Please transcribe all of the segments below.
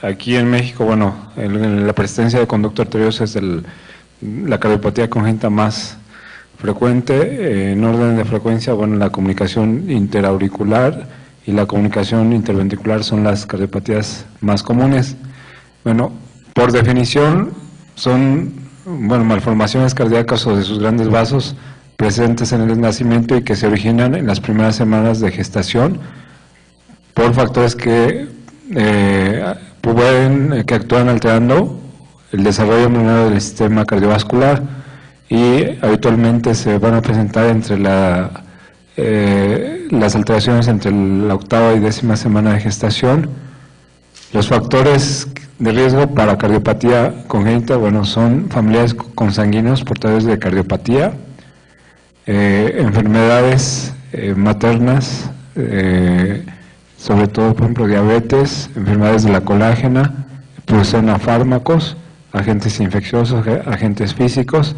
Aquí en México, bueno, la persistencia de conducto arterioso es la cardiopatía congénita más frecuente. En orden de frecuencia, bueno, la comunicación interauricular y la comunicación interventricular son las cardiopatías más comunes. Bueno, por definición son, bueno, malformaciones cardíacas o de sus grandes vasos presentes en el nacimiento y que se originan en las primeras semanas de gestación por factores que actúan alterando el desarrollo embrionario del sistema cardiovascular y habitualmente se van a presentar entre las alteraciones entre la 8ª y 10ª semana de gestación. Los factores de riesgo para cardiopatía congénita, bueno, son familiares consanguíneos portadores de cardiopatía, enfermedades maternas, sobre todo, por ejemplo, diabetes, enfermedades de la colágena, exposición a fármacos, agentes infecciosos, agentes físicos,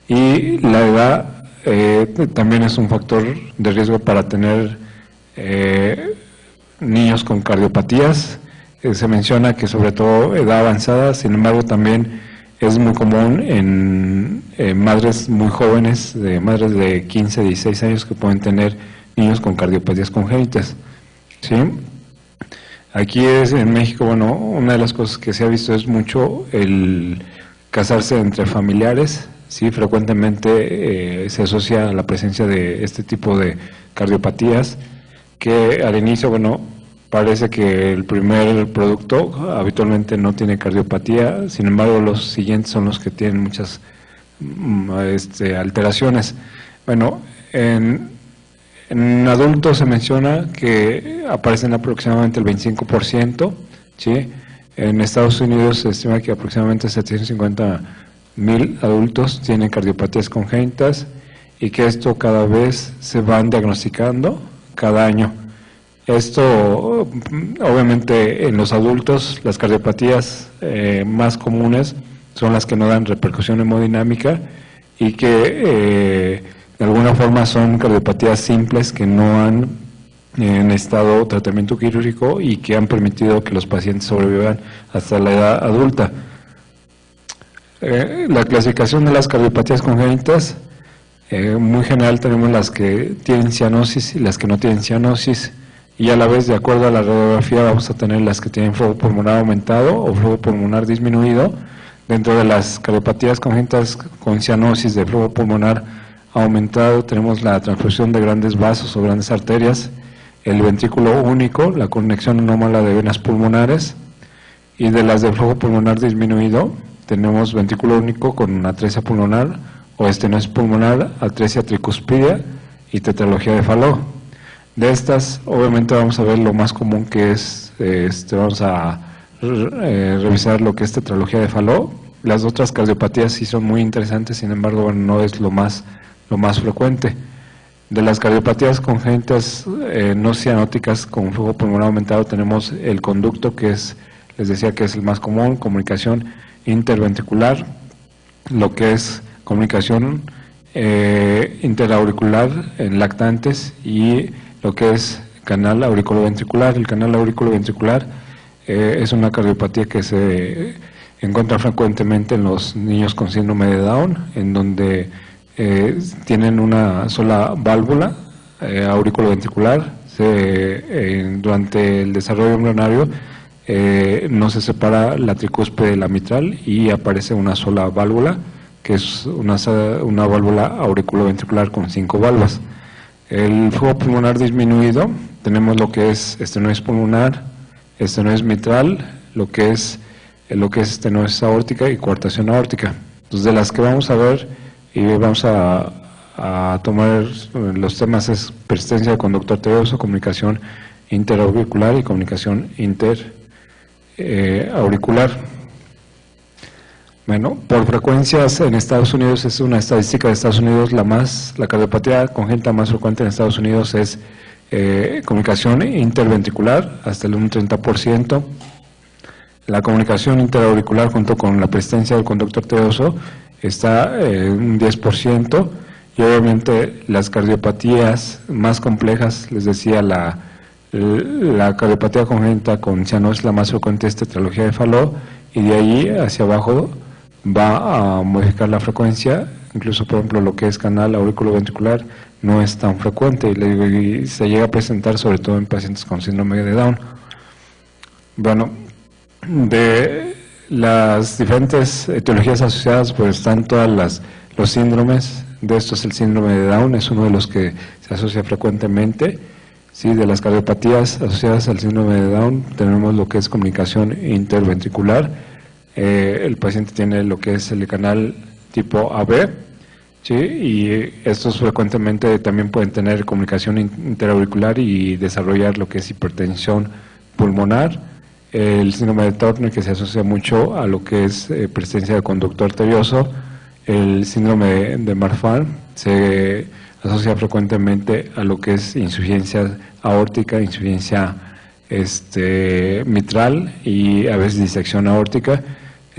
y la edad también es un factor de riesgo para tener niños con cardiopatías. Se menciona que sobre todo edad avanzada, sin embargo también es muy común en madres muy jóvenes, madres de 15, 16 años que pueden tener niños con cardiopatías congénitas. ¿Sí? Aquí en México, bueno, una de las cosas que se ha visto es mucho el casarse entre familiares, ¿sí? Frecuentemente se asocia a la presencia de este tipo de cardiopatías, que al inicio, bueno, parece que el primer producto habitualmente no tiene cardiopatía, sin embargo los siguientes son los que tienen muchas alteraciones. Bueno, en adultos se menciona que aparecen aproximadamente el 25%, ¿sí? En Estados Unidos se estima que aproximadamente 750,000 adultos tienen cardiopatías congénitas y que esto cada vez se van diagnosticando cada año. Esto, obviamente, en los adultos, las cardiopatías más comunes son las que no dan repercusión hemodinámica y que de alguna forma son cardiopatías simples que no han necesitado tratamiento quirúrgico y que han permitido que los pacientes sobrevivan hasta la edad adulta. La clasificación de las cardiopatías congénitas, muy general tenemos las que tienen cianosis y las que no tienen cianosis, y a la vez, de acuerdo a la radiografía, vamos a tener las que tienen flujo pulmonar aumentado o flujo pulmonar disminuido. Dentro de las cardiopatías congénitas con cianosis de flujo pulmonar aumentado tenemos la transfusión de grandes vasos o grandes arterias, el ventrículo único, la conexión anómala de venas pulmonares, y de las de flujo pulmonar disminuido tenemos ventrículo único con atresia pulmonar o estenosis pulmonar, atresia tricuspidia y tetralogía de Fallot. De estas, obviamente vamos a ver lo más común que es, vamos a revisar lo que es tetralogía de Fallot. Las otras cardiopatías sí son muy interesantes, sin embargo, bueno, no es lo más frecuente. De las cardiopatías congénitas no cianóticas con flujo pulmonar aumentado tenemos el conducto, que es, les decía que es el más común, comunicación interventricular, lo que es comunicación interauricular en lactantes y lo que es canal auriculoventricular. El canal auriculoventricular es una cardiopatía que se encuentra frecuentemente en los niños con síndrome de Down, en donde tienen una sola válvula auriculoventricular. Durante el desarrollo embrionario no se separa la tricúspide de la mitral y aparece una sola válvula, que es una válvula auriculoventricular con 5 valvas. El flujo pulmonar disminuido, tenemos lo que es estenosis pulmonar, estenosis mitral, lo que es estenosis aórtica y coartación aórtica. Entonces, de las que vamos a ver y vamos a tomar los temas es persistencia de conducto arterioso, comunicación interauricular y comunicación interauricular. Bueno, por frecuencias en Estados Unidos, es una estadística de Estados Unidos, la cardiopatía congénita más frecuente en Estados Unidos es comunicación interventricular, hasta el 30%. La comunicación interauricular junto con la persistencia del conducto arterioso está en un 10%, y obviamente las cardiopatías más complejas, les decía, la La cardiopatía congénita con cianosis, la más frecuente, es tetralogía de Fallot, y de ahí hacia abajo va a modificar la frecuencia. Incluso, por ejemplo, lo que es canal auriculoventricular no es tan frecuente, y se llega a presentar sobre todo en pacientes con síndrome de Down. Bueno, de las diferentes etiologías asociadas, pues están todas los síndromes. De estos, el síndrome de Down es uno de los que se asocia frecuentemente. Sí, de las cardiopatías asociadas al síndrome de Down tenemos lo que es comunicación interventricular. El paciente tiene lo que es el canal tipo AB, ¿sí? Y estos frecuentemente también pueden tener comunicación interauricular y desarrollar lo que es hipertensión pulmonar. El síndrome de Turner, que se asocia mucho a lo que es presencia de conducto arterioso. El síndrome de Marfan se asocia frecuentemente a lo que es insuficiencia aórtica, insuficiencia mitral y a veces disección aórtica.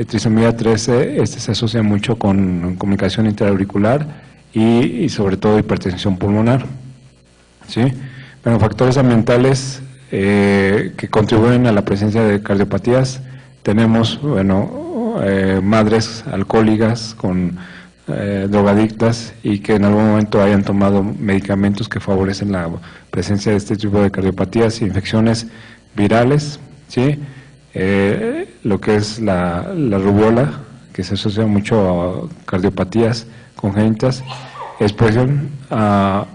Trisomía 13 se asocia mucho con comunicación interauricular y sobre todo hipertensión pulmonar. ¿Sí? Bueno, factores ambientales que contribuyen a la presencia de cardiopatías, tenemos, madres alcohólicas con drogadictas y que en algún momento hayan tomado medicamentos que favorecen la presencia de este tipo de cardiopatías, infecciones virales, ¿sí? Lo que es la rubiola, que se asocia mucho a cardiopatías congénitas, expresión a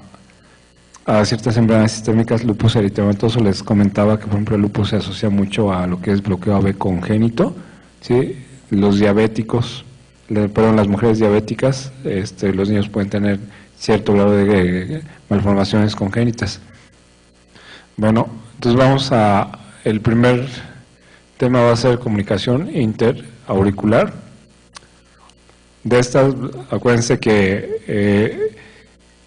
ciertas enfermedades sistémicas, lupus eritematoso. Les comentaba que, por ejemplo, el lupus se asocia mucho a lo que es bloqueo AB congénito, ¿sí? Los diabéticos, las mujeres diabéticas, los niños pueden tener cierto grado de malformaciones congénitas. Bueno, entonces vamos el primer tema va a ser comunicación interauricular. De estas, acuérdense que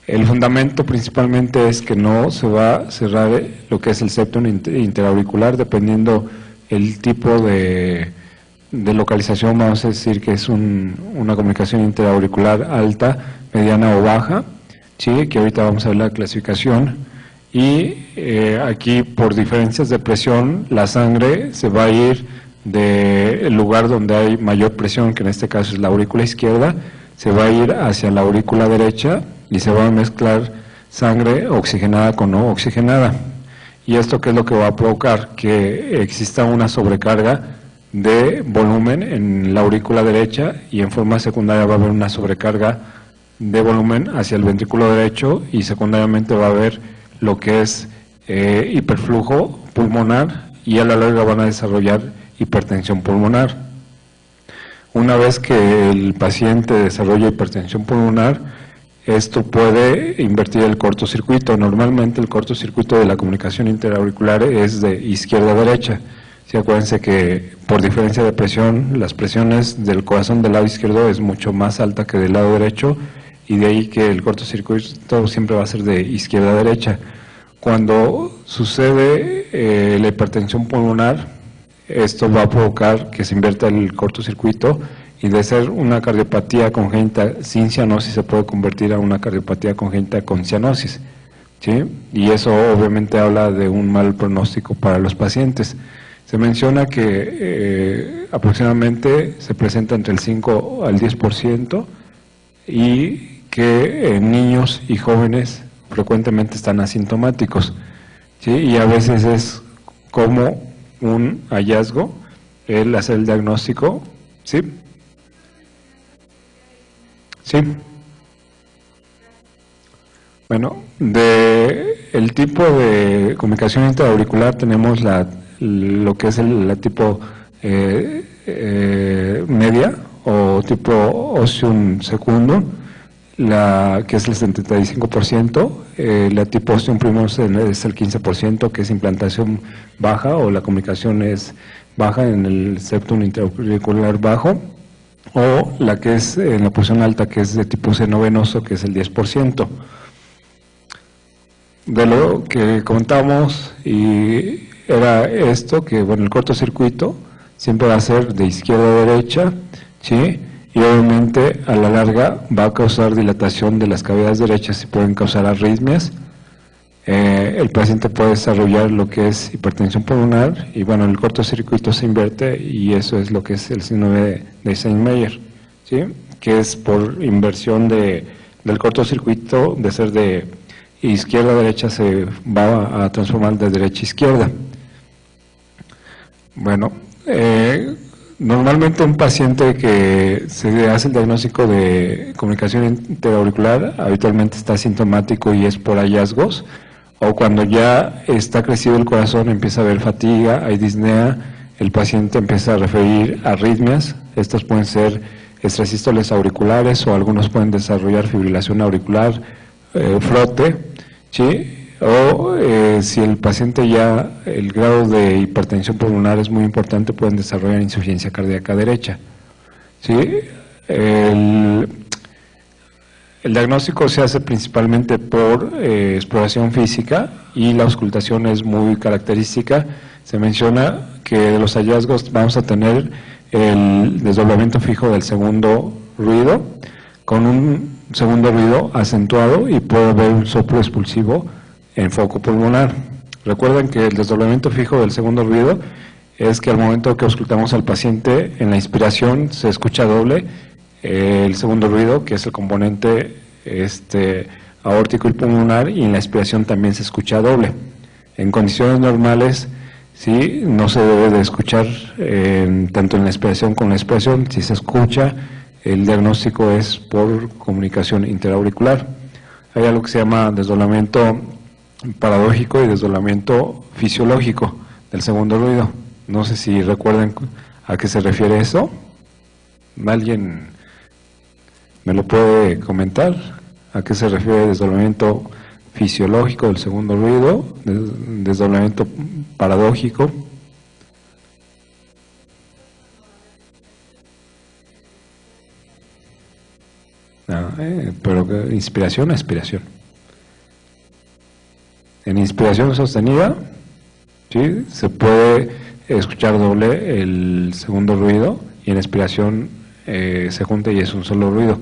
el fundamento principalmente es que no se va a cerrar lo que es el septum interauricular, dependiendo el tipo de localización. Vamos a decir que es una comunicación interauricular alta, mediana o baja, ¿sí? Que ahorita vamos a ver la clasificación. Y aquí, por diferencias de presión, la sangre se va a ir del lugar donde hay mayor presión, que en este caso es la aurícula izquierda, se va a ir hacia la aurícula derecha y se va a mezclar sangre oxigenada con no oxigenada. ¿Y esto qué es lo que va a provocar? Que exista una sobrecarga de volumen en la aurícula derecha, y en forma secundaria va a haber una sobrecarga de volumen hacia el ventrículo derecho, y secundariamente va a haber lo que es hiperflujo pulmonar, y a la larga van a desarrollar hipertensión pulmonar. Una vez que el paciente desarrolla hipertensión pulmonar, esto puede invertir el cortocircuito. Normalmente el cortocircuito de la comunicación interauricular es de izquierda a derecha. Sí, acuérdense que por diferencia de presión, las presiones del corazón del lado izquierdo es mucho más alta que del lado derecho, y de ahí que el cortocircuito siempre va a ser de izquierda a derecha. Cuando sucede la hipertensión pulmonar, esto va a provocar que se invierta el cortocircuito, y de ser una cardiopatía congénita sin cianosis se puede convertir a una cardiopatía congénita con cianosis, ¿sí? Y eso obviamente habla de un mal pronóstico para los pacientes. Se menciona que aproximadamente se presenta entre el 5 al 10%, y que en niños y jóvenes frecuentemente están asintomáticos, ¿sí? Y a veces es como un hallazgo el hacer el diagnóstico, ¿sí? Sí. Bueno, el tipo de comunicación interauricular tenemos lo que es la tipo media o tipo ostium secundum, que es el 75%, la tipo ostium primum es el 15%, que es implantación baja o la comunicación es baja en el septum interauricular bajo, o la que es en la porción alta, que es de tipo seno venoso, que es el 10%. De lo que contamos, y era esto, que bueno, el cortocircuito siempre va a ser de izquierda a derecha, ¿sí? Y obviamente a la larga va a causar dilatación de las cavidades derechas y pueden causar arritmias. el paciente puede desarrollar lo que es hipertensión pulmonar y bueno, el cortocircuito se invierte y eso es lo que es el síndrome de Steinmeier, ¿sí? Que es por inversión del cortocircuito, de ser de izquierda a derecha se va a transformar de derecha a izquierda. Bueno, normalmente un paciente que se hace el diagnóstico de comunicación interauricular habitualmente está asintomático y es por hallazgos, o cuando ya está crecido el corazón empieza a haber fatiga, hay disnea, el paciente empieza a referir arritmias, estas pueden ser extrasístoles auriculares o algunos pueden desarrollar fibrilación auricular, frote, ¿sí? O si el paciente ya, el grado de hipertensión pulmonar es muy importante, pueden desarrollar insuficiencia cardíaca derecha, ¿sí? El diagnóstico se hace principalmente por exploración física y la auscultación es muy característica. Se menciona que de los hallazgos vamos a tener el desdoblamiento fijo del segundo ruido, con un segundo ruido acentuado y puede haber un soplo expulsivo en foco pulmonar. Recuerden que el desdoblamiento fijo del segundo ruido es que al momento que auscultamos al paciente, en la inspiración se escucha doble el segundo ruido, que es el componente aórtico y pulmonar, y en la expiración también se escucha doble. En condiciones normales, sí, no se debe de escuchar tanto en la expiración como en la expiración. Si se escucha, el diagnóstico es por comunicación interauricular. Hay algo que se llama desdoblamiento paradójico y desdoblamiento fisiológico del segundo ruido. No sé si recuerdan a qué se refiere eso. ¿Alguien me lo puede comentar? ¿A qué se refiere desdoblamiento fisiológico del segundo ruido, desdoblamiento paradójico? Pero inspiración o expiración. En inspiración sostenida, ¿sí?, se puede escuchar doble el segundo ruido, y en expiración se junta y es un solo ruido.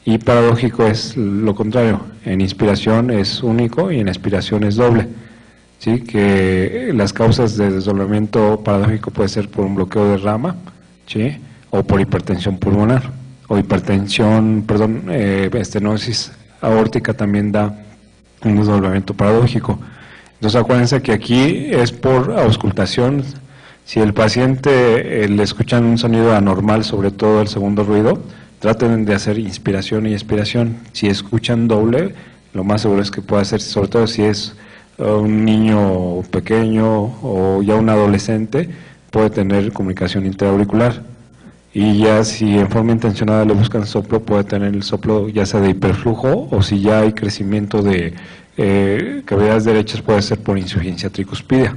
Y paradójico es lo contrario, en inspiración es único y en expiración es doble. ¿Sí? Que las causas de desdoblamiento paradójico puede ser por un bloqueo de rama, ¿sí?, o por hipertensión pulmonar, o estenosis aórtica también da un desdoblamiento paradójico. Entonces acuérdense que aquí es por auscultación. Si el paciente le escuchan un sonido anormal, sobre todo el segundo ruido, traten de hacer inspiración y expiración. Si escuchan doble, lo más seguro es que pueda ser, sobre todo si es un niño pequeño o ya un adolescente, puede tener comunicación interauricular. Y ya si en forma intencionada le buscan soplo, puede tener el soplo ya sea de hiperflujo, o si ya hay crecimiento de cavidades derechas, puede ser por insuficiencia tricuspidea.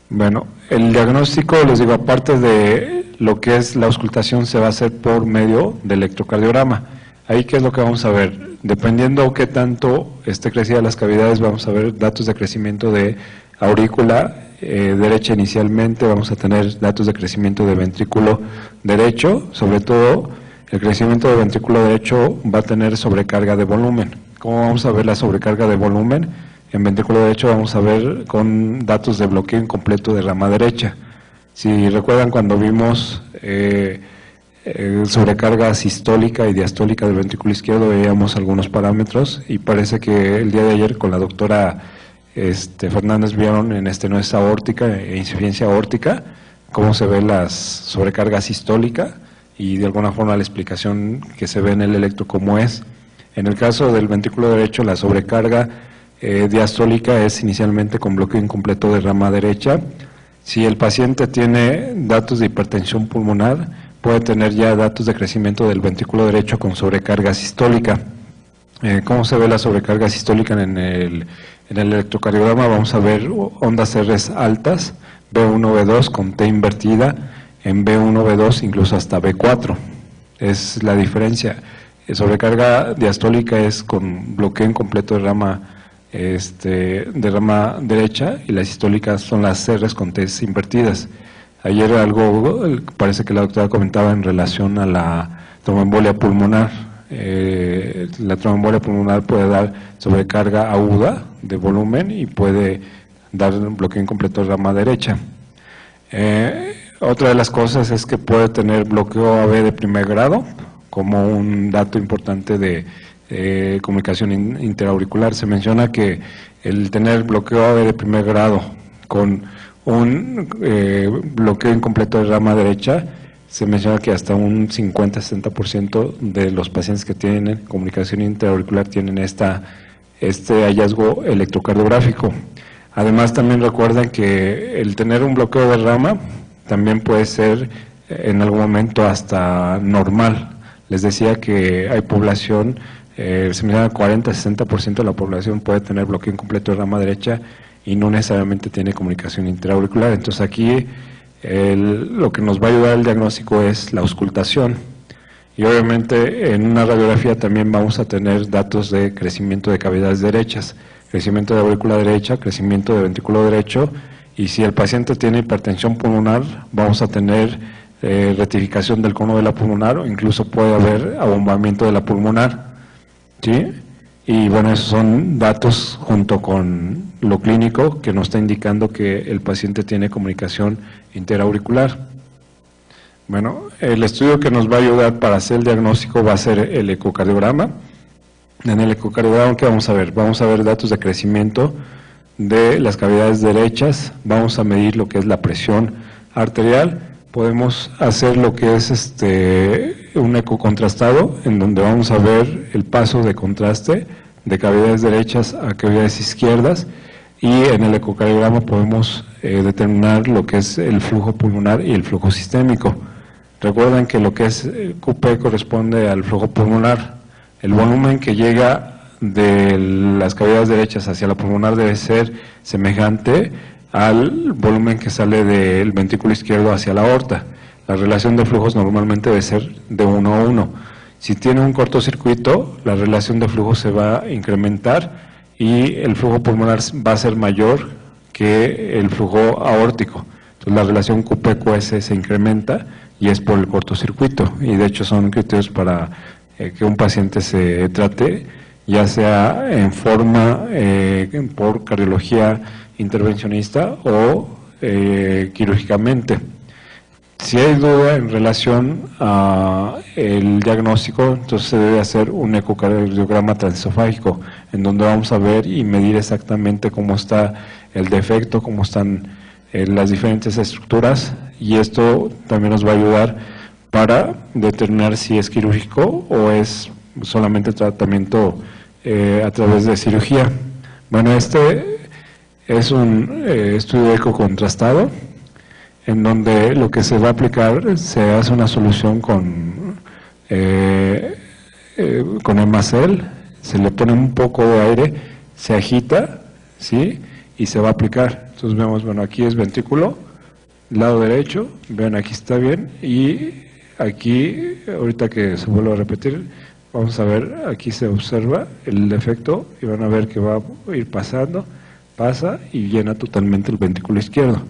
Bueno, el diagnóstico, les digo, aparte de lo que es la auscultación, se va a hacer por medio de electrocardiograma. Ahí, ¿qué es lo que vamos a ver? Dependiendo qué tanto esté crecida las cavidades, vamos a ver datos de crecimiento de aurícula derecha inicialmente, vamos a tener datos de crecimiento de ventrículo derecho, sobre todo el crecimiento de ventrículo derecho va a tener sobrecarga de volumen. ¿Cómo vamos a ver la sobrecarga de volumen? En ventrículo derecho vamos a ver con datos de bloqueo incompleto de rama derecha. Si recuerdan cuando vimos sobrecarga sistólica y diastólica del ventrículo izquierdo, veíamos algunos parámetros y parece que el día de ayer con la doctora Fernández vieron en estenosis aórtica e insuficiencia aórtica cómo se ve la sobrecarga sistólica y de alguna forma la explicación que se ve en el electro cómo es. En el caso del ventrículo derecho, la sobrecarga diastólica es inicialmente con bloqueo incompleto de rama derecha. Si el paciente tiene datos de hipertensión pulmonar, puede tener ya datos de crecimiento del ventrículo derecho con sobrecarga sistólica. ¿Cómo se ve la sobrecarga sistólica en el electrocardiograma? Vamos a ver ondas R's altas, B1, B2 con T invertida, en B1, B2 incluso hasta B4. Es la diferencia. Sobrecarga diastólica es con bloqueo incompleto de rama derecha, y las sistólicas son las R's con T's invertidas. Ayer parece que la doctora comentaba en relación a la tromboembolia pulmonar. La tromboembolia pulmonar puede dar sobrecarga aguda de volumen y puede dar bloqueo incompleto de rama derecha. Otra de las cosas es que puede tener bloqueo AV de primer grado, como un dato importante de comunicación interauricular. Se menciona que el tener bloqueo AV de primer grado con un bloqueo incompleto de rama derecha, se menciona que hasta un 50-60% de los pacientes que tienen comunicación interauricular tienen este hallazgo electrocardiográfico. Además, también recuerden que el tener un bloqueo de rama también puede ser en algún momento hasta normal. Les decía que hay población, se menciona 40-60% de la población puede tener bloqueo incompleto de rama derecha y no necesariamente tiene comunicación interauricular. Entonces aquí lo que nos va a ayudar al diagnóstico es la auscultación. Y obviamente en una radiografía también vamos a tener datos de crecimiento de cavidades derechas, crecimiento de aurícula derecha, crecimiento de ventrículo derecho, y si el paciente tiene hipertensión pulmonar, vamos a tener rectificación del cono de la pulmonar, o incluso puede haber abombamiento de la pulmonar, ¿sí? Y bueno, esos son datos junto con lo clínico que nos está indicando que el paciente tiene comunicación interauricular. Bueno, el estudio que nos va a ayudar para hacer el diagnóstico va a ser el ecocardiograma. En el ecocardiograma, ¿qué vamos a ver? Vamos a ver datos de crecimiento de las cavidades derechas, vamos a medir lo que es la presión arterial, podemos hacer lo que es un eco contrastado, en donde vamos a ver el paso de contraste de cavidades derechas a cavidades izquierdas, y en el ecocardiograma podemos determinar lo que es el flujo pulmonar y el flujo sistémico. Recuerden que lo que es QP corresponde al flujo pulmonar. El volumen que llega de las cavidades derechas hacia la pulmonar debe ser semejante al volumen que sale del ventrículo izquierdo hacia la aorta. La relación de flujos normalmente debe ser de 1 a 1. Si tiene un cortocircuito, la relación de flujo se va a incrementar y el flujo pulmonar va a ser mayor que el flujo aórtico. Entonces la relación QP-QS se incrementa y es por el cortocircuito, y de hecho son criterios para que un paciente se trate, ya sea en forma por cardiología intervencionista o quirúrgicamente. Si hay duda en relación al diagnóstico, entonces se debe hacer un ecocardiograma transesofágico, en donde vamos a ver y medir exactamente cómo está el defecto, cómo están las diferentes estructuras, y esto también nos va a ayudar para determinar si es quirúrgico o es solamente tratamiento a través de cirugía. Bueno, este es un estudio eco contrastado, en donde lo que se va a aplicar, se hace una solución con Hemacel, se le pone un poco de aire, se agita, ¿sí? Y se va a aplicar. Entonces vemos, bueno, aquí es ventrículo, lado derecho, vean, aquí está bien, y aquí, ahorita que se vuelve a repetir, vamos a ver, aquí se observa el defecto y van a ver que va a ir pasando, pasa y llena totalmente el ventrículo izquierdo.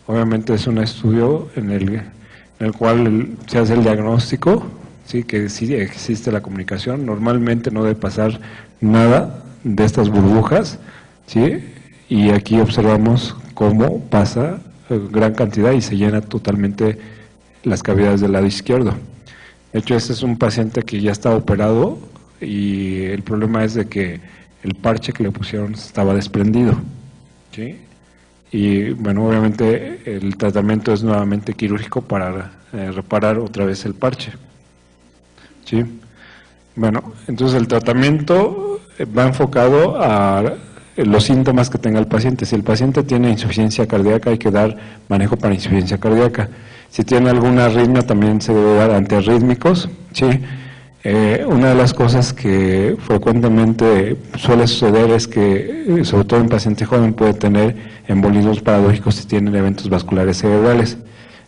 Obviamente es un estudio en el cual se hace el diagnóstico, ¿sí? Que sí existe la comunicación, normalmente no debe pasar nada de estas burbujas, ¿sí? Y aquí observamos cómo pasa gran cantidad y se llena totalmente las cavidades del lado izquierdo. De hecho, este es un paciente que ya está operado y el problema es de que el parche que le pusieron estaba desprendido, ¿sí? Y bueno, obviamente el tratamiento es nuevamente quirúrgico para reparar otra vez el parche, ¿sí? Bueno, entonces el tratamiento va enfocado a los síntomas que tenga el paciente. Si el paciente tiene insuficiencia cardíaca, hay que dar manejo para insuficiencia cardíaca. Si tiene alguna arritmia, también se debe dar antiarrítmicos, ¿sí? Una de las cosas que frecuentemente suele suceder es que, sobre todo en paciente joven, puede tener embolismos paradójicos si tienen eventos vasculares cerebrales.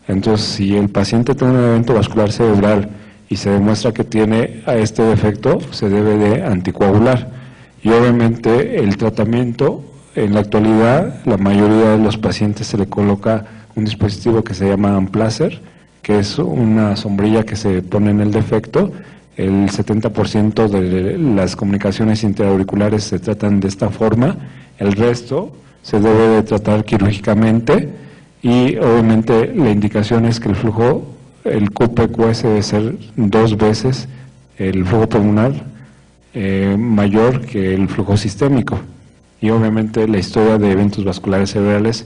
Entonces, si el paciente tiene un evento vascular cerebral y se demuestra que tiene este defecto, se debe de anticoagular. Y obviamente el tratamiento, en la actualidad, la mayoría de los pacientes se le coloca un dispositivo que se llama Amplacer, que es una sombrilla que se pone en el defecto, el 70% de las comunicaciones interauriculares se tratan de esta forma, el resto se debe de tratar quirúrgicamente y obviamente la indicación es que el flujo, el QPQS debe ser 2 veces el flujo pulmonar mayor que el flujo sistémico. Y obviamente la historia de eventos vasculares cerebrales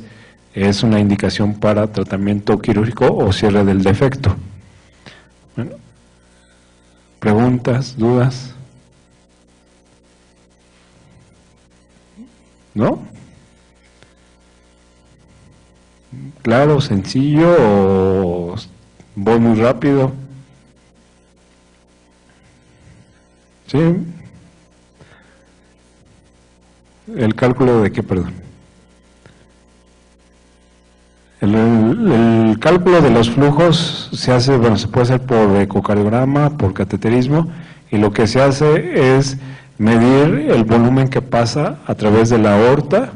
es una indicación para tratamiento quirúrgico o cierre del defecto. Bueno, ¿preguntas, dudas? ¿No? ¿Claro, sencillo o voy muy rápido? ¿Sí? ¿El cálculo de qué, perdón? El cálculo de los flujos se hace, bueno, se puede hacer por ecocardiograma, por cateterismo, y lo que se hace es medir el volumen que pasa a través de la aorta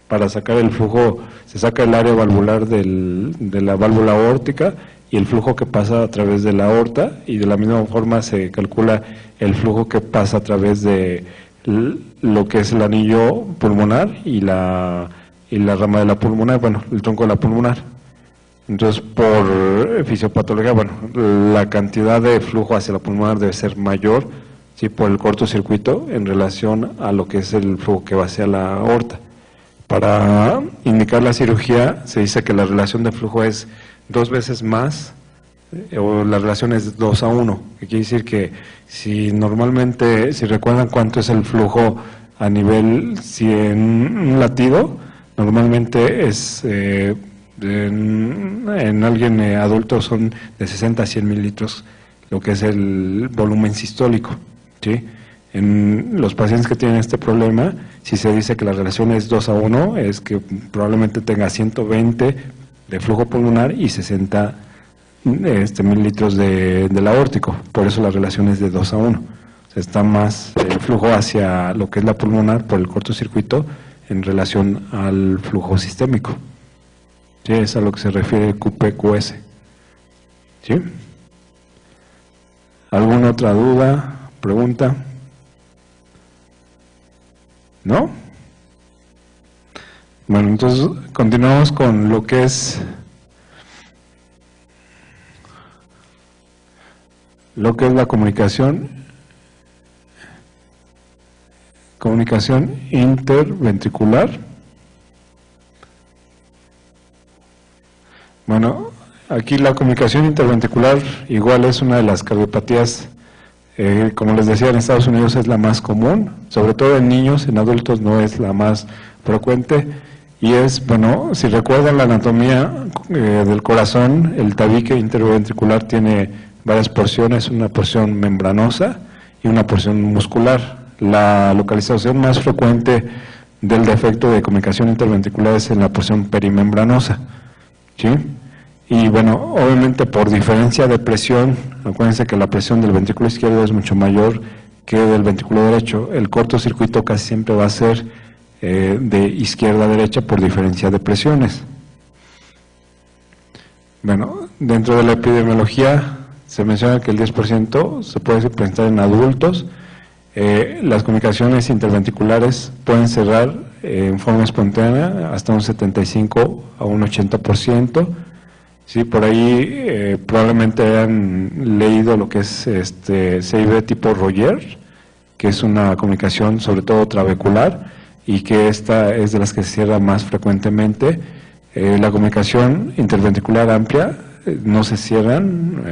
para sacar el flujo, se saca el área valvular de la válvula aórtica y el flujo que pasa a través de la aorta, y de la misma forma se calcula el flujo que pasa a través de lo que es el anillo pulmonar y la rama de la pulmonar, bueno, el tronco de la pulmonar. Entonces, por fisiopatología, bueno, la cantidad de flujo hacia la pulmonar debe ser mayor, ¿sí?, por el cortocircuito en relación a lo que es el flujo que va hacia la aorta. Para indicar la cirugía, se dice que la relación de flujo es 2 veces más, o la relación es 2:1, que quiere decir que si normalmente, si recuerdan cuánto es el flujo a nivel, si en un latido, normalmente es, en alguien adulto son de 60 a 100 mililitros, lo que es el volumen sistólico, ¿sí? En los pacientes que tienen este problema, si se dice que la relación es 2:1, es que probablemente tenga 120 de flujo pulmonar y 60 mililitros del aórtico, por eso la relación es de 2:1. O sea, está más el flujo hacia lo que es la pulmonar por el cortocircuito en relación al flujo sistémico. ¿Sí? Es a lo que se refiere el QPQS. ¿Sí? ¿Alguna otra duda, pregunta? ¿No? Bueno, entonces continuamos con lo que es la comunicación interventricular. Bueno, aquí la comunicación interventricular igual es una de las cardiopatías, como les decía, en Estados Unidos es la más común, sobre todo en niños, en adultos no es la más frecuente, y es, bueno, si recuerdan la anatomía del corazón, el tabique interventricular tiene varias porciones, una porción membranosa y una porción muscular. La localización más frecuente del defecto de comunicación interventricular es en la porción perimembranosa, ¿sí? Y bueno, obviamente por diferencia de presión, acuérdense que la presión del ventrículo izquierdo es mucho mayor que del ventrículo derecho. El cortocircuito casi siempre va a ser de izquierda a derecha por diferencia de presiones. Bueno, dentro de la epidemiología se menciona que el 10% se puede presentar en adultos. Las comunicaciones interventriculares pueden cerrar en forma espontánea hasta un 75 a un 80%. Sí, por ahí probablemente hayan leído lo que es CIB tipo Royer, que es una comunicación sobre todo trabecular y que esta es de las que se cierra más frecuentemente. La comunicación interventricular amplia no se cierran,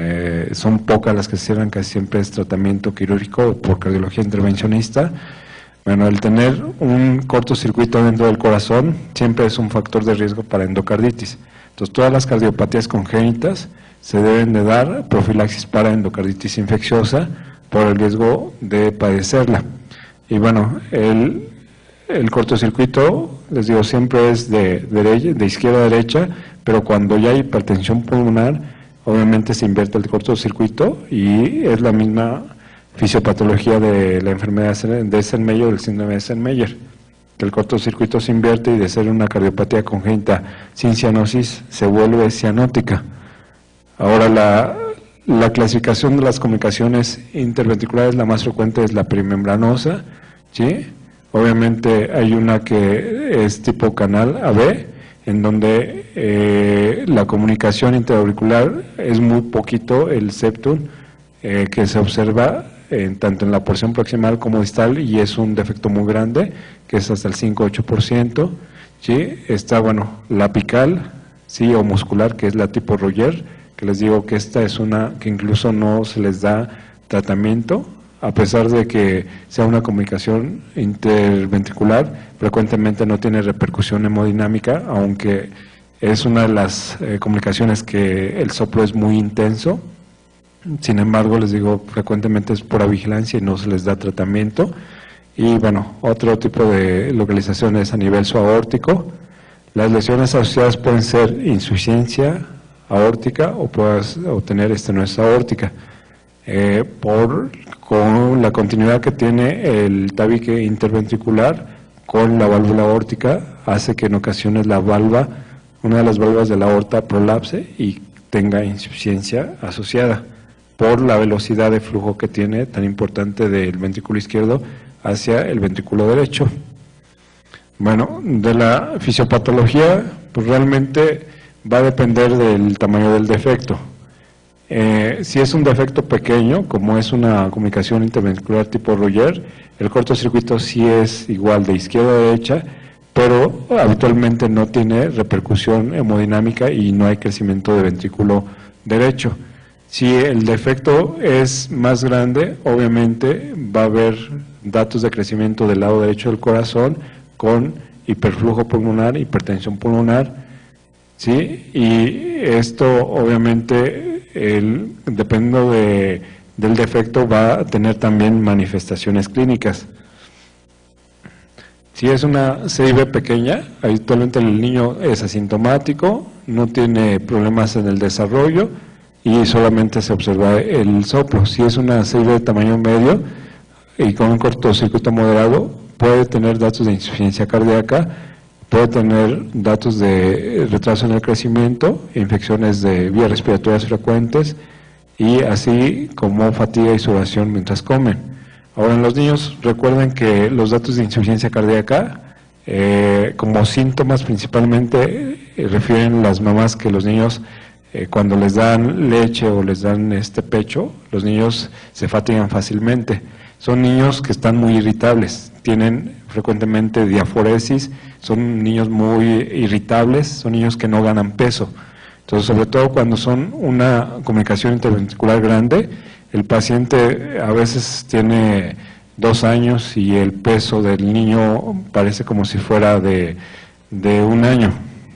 son pocas las que se cierran, casi siempre es tratamiento quirúrgico por cardiología intervencionista. Bueno, el tener un cortocircuito dentro del corazón siempre es un factor de riesgo para endocarditis. Entonces, todas las cardiopatías congénitas se deben de dar profilaxis para endocarditis infecciosa por el riesgo de padecerla. Y bueno, el cortocircuito, les digo, siempre es de izquierda a derecha, pero cuando ya hay hipertensión pulmonar, obviamente se invierte el cortocircuito y es la misma fisiopatología de la enfermedad de Eisenmenger, el síndrome de Eisenmenger, que el cortocircuito se invierte y de ser una cardiopatía congénita sin cianosis se vuelve cianótica. Ahora La clasificación de las comunicaciones interventriculares, la más frecuente es la perimembranosa, ¿sí? Obviamente hay una que es tipo canal AB, en donde la comunicación interauricular es muy poquito el septum que se observa tanto en la porción proximal como distal, y es un defecto muy grande, que es hasta el 5-8%, ¿sí? Está, bueno, la apical, sí, o muscular, que es la tipo Royer, que les digo que esta es una que incluso no se les da tratamiento, a pesar de que sea una comunicación interventricular, frecuentemente no tiene repercusión hemodinámica, aunque es una de las comunicaciones que el soplo es muy intenso. Sin embargo, les digo, frecuentemente es pura vigilancia y no se les da tratamiento. Y bueno, otro tipo de localización es a nivel subaórtico. Las lesiones asociadas pueden ser insuficiencia aórtica o puedas obtener estenosis aórtica. Con la continuidad que tiene el tabique interventricular con la válvula aórtica, hace que en ocasiones la valva, una de las válvulas de la aorta, prolapse y tenga insuficiencia asociada por la velocidad de flujo que tiene tan importante del ventrículo izquierdo hacia el ventrículo derecho. Bueno, de la fisiopatología, pues realmente va a depender del tamaño del defecto. Si es un defecto pequeño, como es una comunicación interventricular tipo Royer, el cortocircuito sí es igual de izquierda a derecha, pero habitualmente no tiene repercusión hemodinámica y no hay crecimiento de ventrículo derecho. Si el defecto es más grande, obviamente va a haber datos de crecimiento del lado derecho del corazón con hiperflujo pulmonar, hipertensión pulmonar, ¿sí? Y esto obviamente, dependiendo del defecto, va a tener también manifestaciones clínicas. Si es una CIB pequeña, habitualmente el niño es asintomático, no tiene problemas en el desarrollo y solamente se observa el soplo. Si es una CIB de tamaño medio y con un cortocircuito moderado, puede tener datos de insuficiencia cardíaca, puede tener datos de retraso en el crecimiento, infecciones de vías respiratorias frecuentes y así como fatiga y sudoración mientras comen. Ahora, en los niños, recuerden que los datos de insuficiencia cardíaca, como síntomas principalmente, refieren las mamás que los niños, cuando les dan leche o les dan pecho, los niños se fatigan fácilmente. Son niños que están muy irritables, tienen frecuentemente diaforesis, son niños muy irritables, son niños que no ganan peso. Entonces, sobre todo cuando son una comunicación interventricular grande, el paciente a veces tiene 2 años y el peso del niño parece como si fuera de 1 año,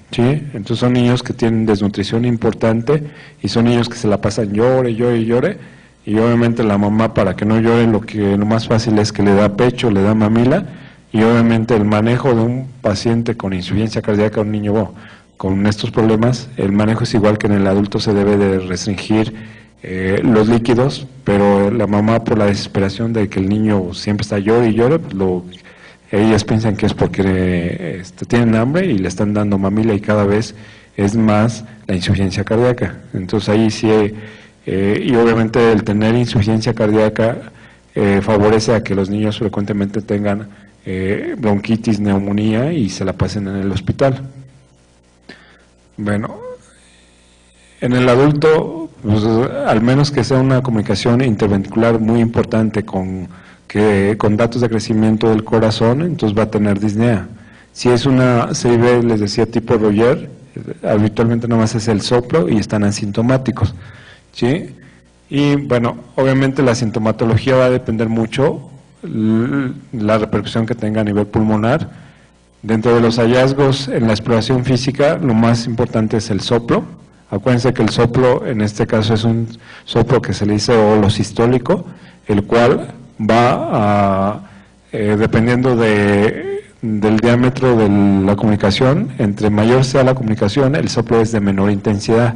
¿sí? Entonces son niños que tienen desnutrición importante y son niños que se la pasan llore, y obviamente la mamá, para que no llore, lo más fácil es que le da pecho, le da mamila, y obviamente el manejo de un paciente con insuficiencia cardíaca, un niño con estos problemas, el manejo es igual que en el adulto, se debe de restringir los líquidos, pero la mamá, por la desesperación de que el niño siempre está llore y llore, ellas piensan que es porque tienen hambre y le están dando mamila, y cada vez es más la insuficiencia cardíaca. Entonces ahí sí, y obviamente el tener insuficiencia cardíaca favorece a que los niños frecuentemente tengan bronquitis, neumonía y se la pasen en el hospital. Bueno, en el adulto, pues, al menos que sea una comunicación interventricular muy importante con datos de crecimiento del corazón, entonces va a tener disnea. Si es una CIB, les decía, tipo Royer, habitualmente nada más es el soplo y están asintomáticos, ¿sí? Y bueno, obviamente la sintomatología va a depender mucho la repercusión que tenga a nivel pulmonar. Dentro de los hallazgos en la exploración física, lo más importante es el soplo. Acuérdense que el soplo, en este caso, es un soplo que se le dice holosistólico, el cual va a, dependiendo del diámetro de la comunicación, entre mayor sea la comunicación, el soplo es de menor intensidad.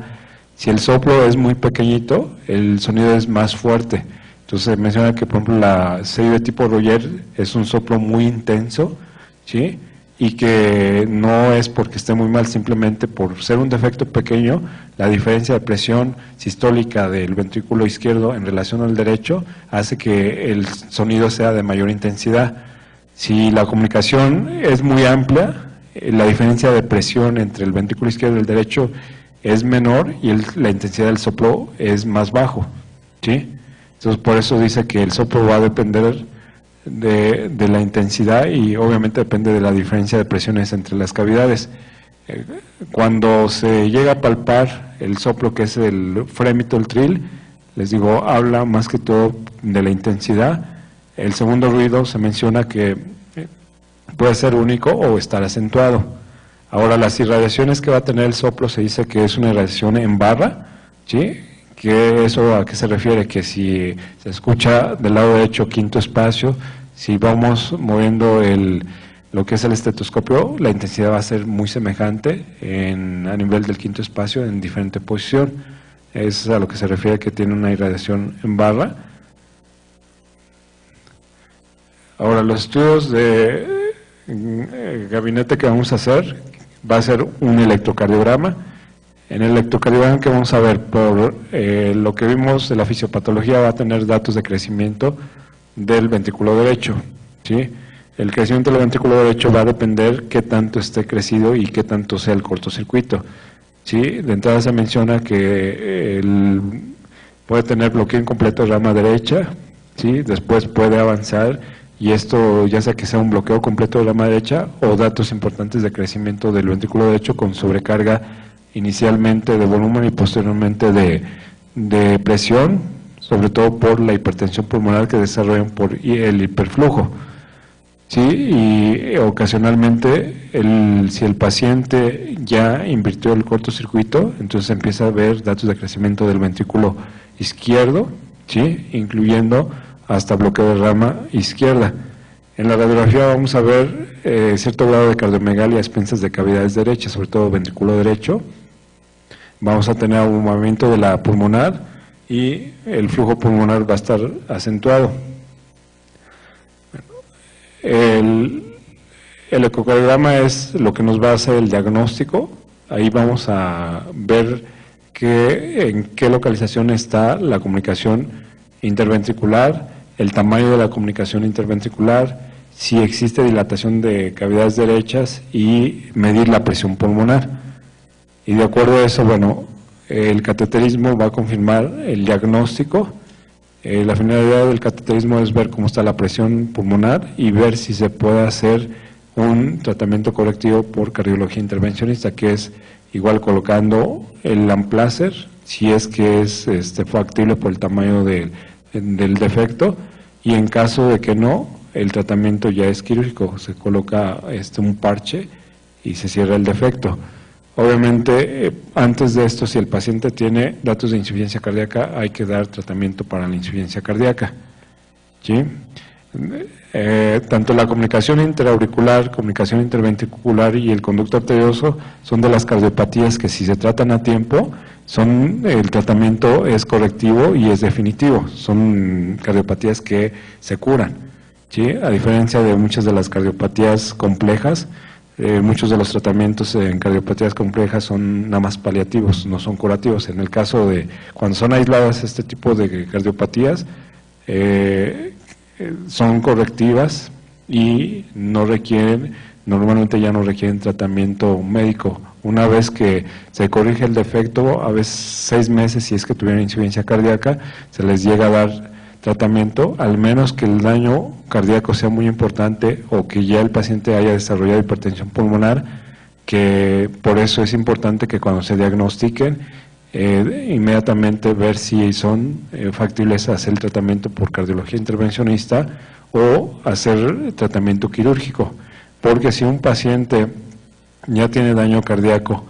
Si el soplo es muy pequeñito, el sonido es más fuerte. Entonces menciona que, por ejemplo, la CIB tipo Royer es un soplo muy intenso, ¿sí? y que no es porque esté muy mal, simplemente por ser un defecto pequeño, la diferencia de presión sistólica del ventrículo izquierdo en relación al derecho hace que el sonido sea de mayor intensidad. Si la comunicación es muy amplia, la diferencia de presión entre el ventrículo izquierdo y el derecho es menor y la intensidad del soplo es más bajo, ¿sí? Entonces por eso dice que el soplo va a depender de la intensidad y obviamente depende de la diferencia de presiones entre las cavidades. Cuando se llega a palpar el soplo, que es el frémito, el trill, les digo, habla más que todo de la intensidad. El segundo ruido se menciona que puede ser único o estar acentuado. Ahora, las irradiaciones que va a tener el soplo se dice que es una irradiación en barra, ¿sí? ¿Que eso a qué se refiere? Que si se escucha del lado derecho quinto espacio, si vamos moviendo lo que es el estetoscopio, la intensidad va a ser muy semejante a nivel del quinto espacio en diferente posición. Es a lo que se refiere que tiene una irradiación en barra. Ahora, los estudios de gabinete que vamos a hacer va a ser un electrocardiograma. En el electrocardiograma que vamos a ver, por lo que vimos de la fisiopatología, va a tener datos de crecimiento del ventrículo derecho, ¿sí? El crecimiento del ventrículo derecho va a depender qué tanto esté crecido y qué tanto sea el cortocircuito, ¿sí? De entrada se menciona que puede tener bloqueo incompleto de rama derecha, ¿sí? Después puede avanzar, y esto ya sea que sea un bloqueo completo de rama derecha o datos importantes de crecimiento del ventrículo derecho con sobrecarga inicialmente de volumen y posteriormente de presión, sobre todo por la hipertensión pulmonar que desarrollan por el hiperflujo. Sí, y ocasionalmente si el paciente ya invirtió el cortocircuito, entonces empieza a ver datos de crecimiento del ventrículo izquierdo, ¿sí? Incluyendo hasta bloqueo de rama izquierda. En la radiografía vamos a ver cierto grado de cardiomegalia a expensas de cavidades derechas, sobre todo ventrículo derecho. Vamos a tener un movimiento de la pulmonar y el flujo pulmonar va a estar acentuado. El ecocardiograma es lo que nos va a hacer el diagnóstico. Ahí vamos a ver en qué localización está la comunicación interventricular, el tamaño de la comunicación interventricular, si existe dilatación de cavidades derechas y medir la presión pulmonar. Y de acuerdo a eso, bueno, el cateterismo va a confirmar el diagnóstico. La finalidad del cateterismo es ver cómo está la presión pulmonar y ver si se puede hacer un tratamiento correctivo por cardiología intervencionista, que es igual colocando el Amplacer, si es que es factible por el tamaño del defecto, y en caso de que no, el tratamiento ya es quirúrgico, se coloca un parche y se cierra el defecto. Obviamente, antes de esto, si el paciente tiene datos de insuficiencia cardíaca, hay que dar tratamiento para la insuficiencia cardíaca, ¿sí? Tanto la comunicación intraauricular, comunicación interventricular y el conducto arterioso son de las cardiopatías que, si se tratan a tiempo, el tratamiento es correctivo y es definitivo. Son cardiopatías que se curan, ¿sí? A diferencia de muchas de las cardiopatías complejas. Muchos de los tratamientos en cardiopatías complejas son nada más paliativos, no son curativos. En el caso de cuando son aisladas este tipo de cardiopatías, son correctivas y normalmente ya no requieren tratamiento médico. Una vez que se corrige el defecto, a veces 6 meses, si es que tuvieron insuficiencia cardíaca, se les llega a dar tratamiento, al menos que el daño cardíaco sea muy importante o que ya el paciente haya desarrollado hipertensión pulmonar, que por eso es importante que cuando se diagnostiquen, inmediatamente ver si son factibles hacer el tratamiento por cardiología intervencionista o hacer tratamiento quirúrgico, porque si un paciente ya tiene daño cardíaco,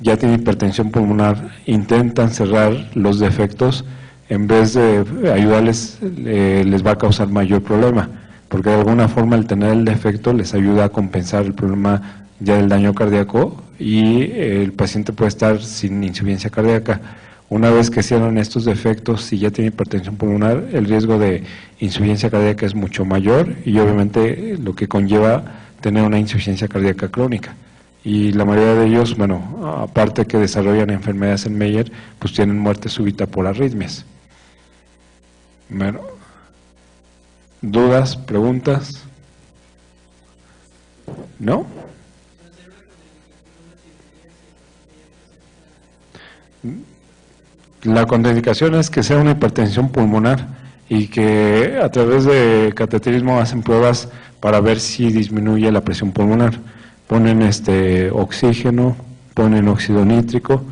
ya tiene hipertensión pulmonar, intentan cerrar los defectos, en vez de ayudarles, les va a causar mayor problema, porque de alguna forma el tener el defecto les ayuda a compensar el problema ya del daño cardíaco y el paciente puede estar sin insuficiencia cardíaca. Una vez que cierran estos defectos, si ya tiene hipertensión pulmonar, el riesgo de insuficiencia cardíaca es mucho mayor y obviamente lo que conlleva tener una insuficiencia cardíaca crónica. Y la mayoría de ellos, bueno, aparte que desarrollan enfermedades en Meyer, pues tienen muerte súbita por arritmias. Bueno, ¿dudas, preguntas? ¿No? La contraindicación es que sea una hipertensión pulmonar y que a través de cateterismo hacen pruebas para ver si disminuye la presión pulmonar. Ponen oxígeno, ponen óxido nítrico.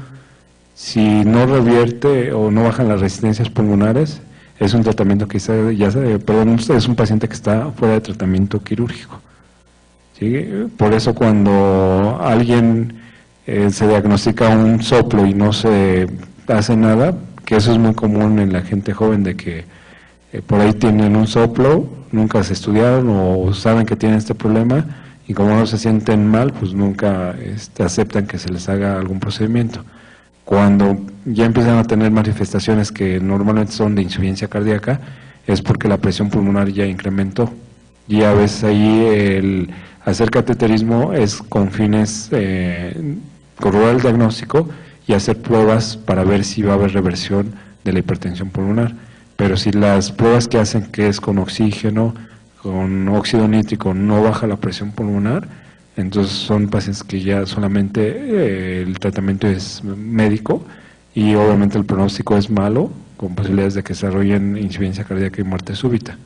Si no revierte o no bajan las resistencias pulmonares, es un tratamiento que es un paciente que está fuera de tratamiento quirúrgico. ¿Sí? Por eso cuando alguien se diagnostica un soplo y no se hace nada, que eso es muy común en la gente joven, de que por ahí tienen un soplo, nunca se estudiaron o saben que tienen este problema y como no se sienten mal, pues nunca aceptan que se les haga algún procedimiento. Cuando ya empiezan a tener manifestaciones que normalmente son de insuficiencia cardíaca, es porque la presión pulmonar ya incrementó. Y a veces ahí el hacer cateterismo es con fines corroborar el diagnóstico y hacer pruebas para ver si va a haber reversión de la hipertensión pulmonar. Pero si las pruebas que hacen, que es con oxígeno, con óxido nítrico, no baja la presión pulmonar, entonces son pacientes que ya solamente el tratamiento es médico y obviamente el pronóstico es malo, con posibilidades de que desarrollen insuficiencia cardíaca y muerte súbita.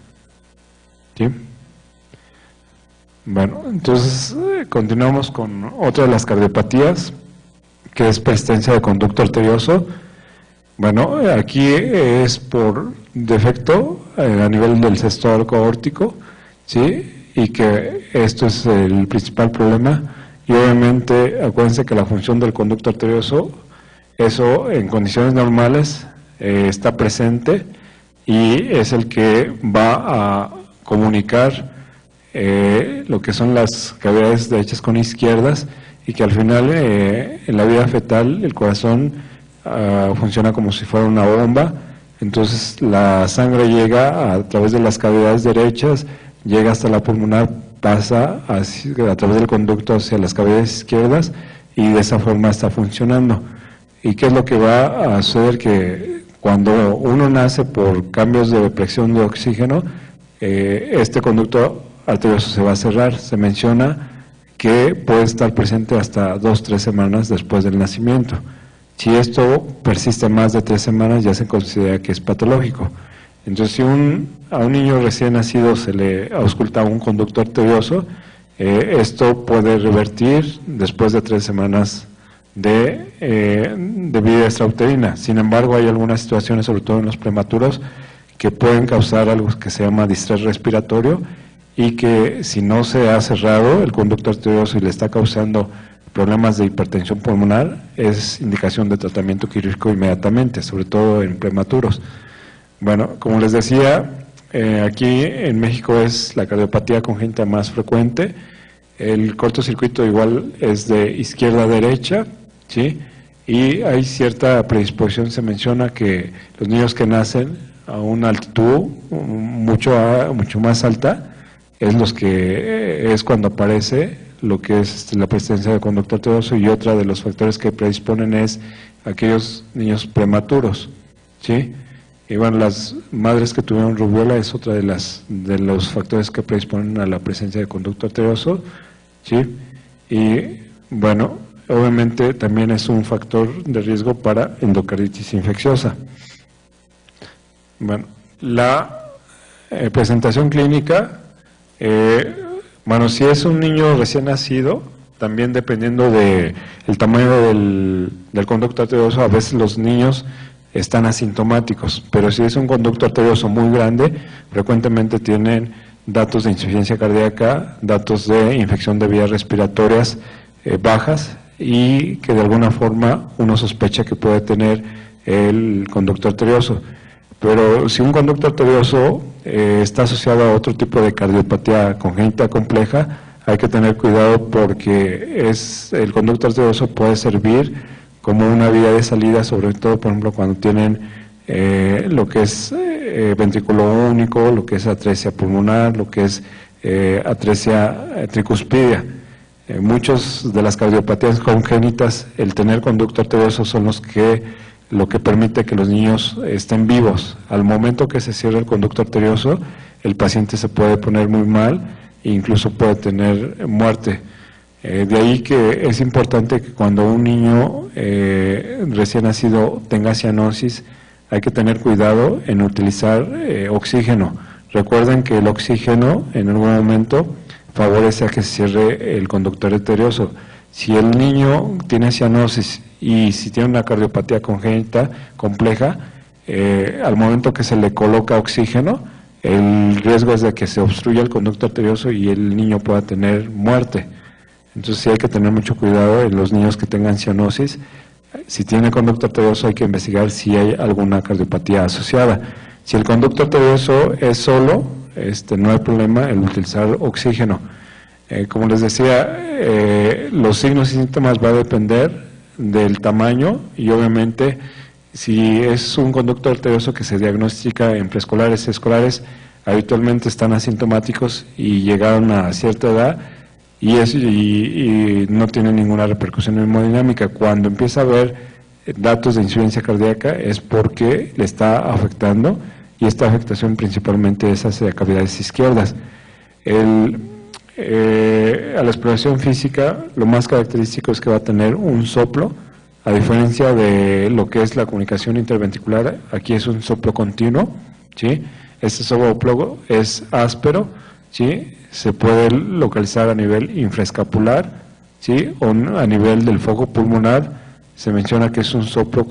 ¿Sí? Bueno, entonces continuamos con otra de las cardiopatías, que es persistencia de conducto arterioso. Bueno, aquí es por defecto a nivel del cesto aórtico, ¿sí? Y que esto es el principal problema. Y obviamente, acuérdense que la función del conducto arterioso, eso en condiciones normales está presente y es el que va a comunicar lo que son las cavidades derechas con izquierdas, y que al final en la vida fetal el corazón funciona como si fuera una bomba. Entonces la sangre llega a través de las cavidades derechas, llega hasta la pulmonar, pasa a través del conducto hacia las cavidades izquierdas y de esa forma está funcionando. ¿Y qué es lo que va a suceder? Que cuando uno nace por cambios de presión de oxígeno, este conducto arterioso se va a cerrar. Se menciona que puede estar presente hasta 2-3 semanas después del nacimiento. Si esto persiste más de 3 semanas, ya se considera que es patológico. Entonces, si a un niño recién nacido se le ausculta un conducto arterioso, esto puede revertir después de 3 semanas de vida extrauterina. Sin embargo, hay algunas situaciones, sobre todo en los prematuros, que pueden causar algo que se llama distrés respiratorio, y que si no se ha cerrado el conducto arterioso y le está causando problemas de hipertensión pulmonar, es indicación de tratamiento quirúrgico inmediatamente, sobre todo en prematuros. Bueno, como les decía, aquí en México es la cardiopatía congénita más frecuente. El cortocircuito igual es de izquierda a derecha, ¿sí? Y hay cierta predisposición. Se menciona que los niños que nacen a una altitud mucho más alta, es cuando aparece lo que es la presencia de conducto arterioso, y otra de los factores que predisponen es aquellos niños prematuros, ¿sí? Y bueno, las madres que tuvieron rubiola es otra de los factores que predisponen a la presencia de conducto arterioso, ¿sí? Y bueno, obviamente también es un factor de riesgo para endocarditis infecciosa. Bueno, la presentación clínica, bueno, si es un niño recién nacido, también dependiendo del tamaño del conducto arterioso, a veces los niños están asintomáticos, pero si es un conducto arterioso muy grande, frecuentemente tienen datos de insuficiencia cardíaca, datos de infección de vías respiratorias bajas, y que de alguna forma uno sospecha que puede tener el conducto arterioso. Pero si un conducto arterioso está asociado a otro tipo de cardiopatía congénita compleja, hay que tener cuidado, porque el conducto arterioso puede servir como una vía de salida, sobre todo, por ejemplo, cuando tienen lo que es ventrículo único, lo que es atresia pulmonar, lo que es atresia tricuspidia. Muchos de las cardiopatías congénitas, el tener conducto arterioso son lo que permite que los niños estén vivos. Al momento que se cierra el conducto arterioso, el paciente se puede poner muy mal e incluso puede tener muerte. De ahí que es importante que cuando un niño recién nacido tenga cianosis, hay que tener cuidado en utilizar oxígeno. Recuerden que el oxígeno en algún momento favorece a que se cierre el conducto arterioso. Si el niño tiene cianosis y si tiene una cardiopatía congénita compleja, al momento que se le coloca oxígeno, el riesgo es de que se obstruya el conducto arterioso y el niño pueda tener muerte. Entonces sí hay que tener mucho cuidado en los niños que tengan cianosis. Si tiene conducto arterioso hay que investigar si hay alguna cardiopatía asociada. Si el conducto arterioso es solo, no hay problema en utilizar oxígeno. Como les decía, los signos y síntomas va a depender del tamaño y obviamente si es un conducto arterioso que se diagnostica en preescolares y escolares, habitualmente están asintomáticos y llegaron a cierta edad y no tienen ninguna repercusión hemodinámica. Cuando empieza a haber datos de insuficiencia cardíaca es porque le está afectando y esta afectación principalmente es hacia cavidades izquierdas. A la exploración física lo más característico es que va a tener un soplo, a diferencia de lo que es la comunicación interventricular. Aquí es un soplo continuo, ¿sí? Este soplo es áspero, ¿sí? Se puede localizar a nivel infraescapular, ¿sí? O a nivel del foco pulmonar. Se menciona que es un soplo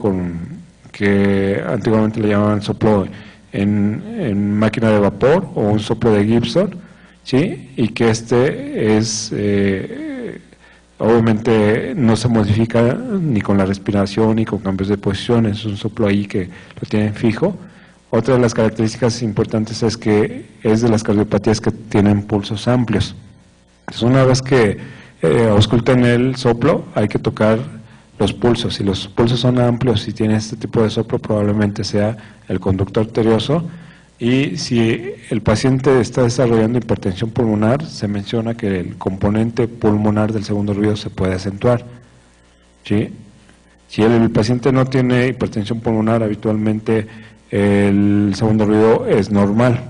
que antiguamente le llamaban soplo en máquina de vapor o un soplo de Gibson, ¿sí? Y que es obviamente no se modifica ni con la respiración ni con cambios de posición, es un soplo ahí que lo tienen fijo. Otra de las características importantes es que es de las cardiopatías que tienen pulsos amplios. Entonces, una vez que ausculten el soplo, hay que tocar los pulsos. Si los pulsos son amplios y tiene este tipo de soplo, probablemente sea el conducto arterioso. Y si el paciente está desarrollando hipertensión pulmonar, se menciona que el componente pulmonar del segundo ruido se puede acentuar, ¿sí? Si el paciente no tiene hipertensión pulmonar, habitualmente el segundo ruido es normal.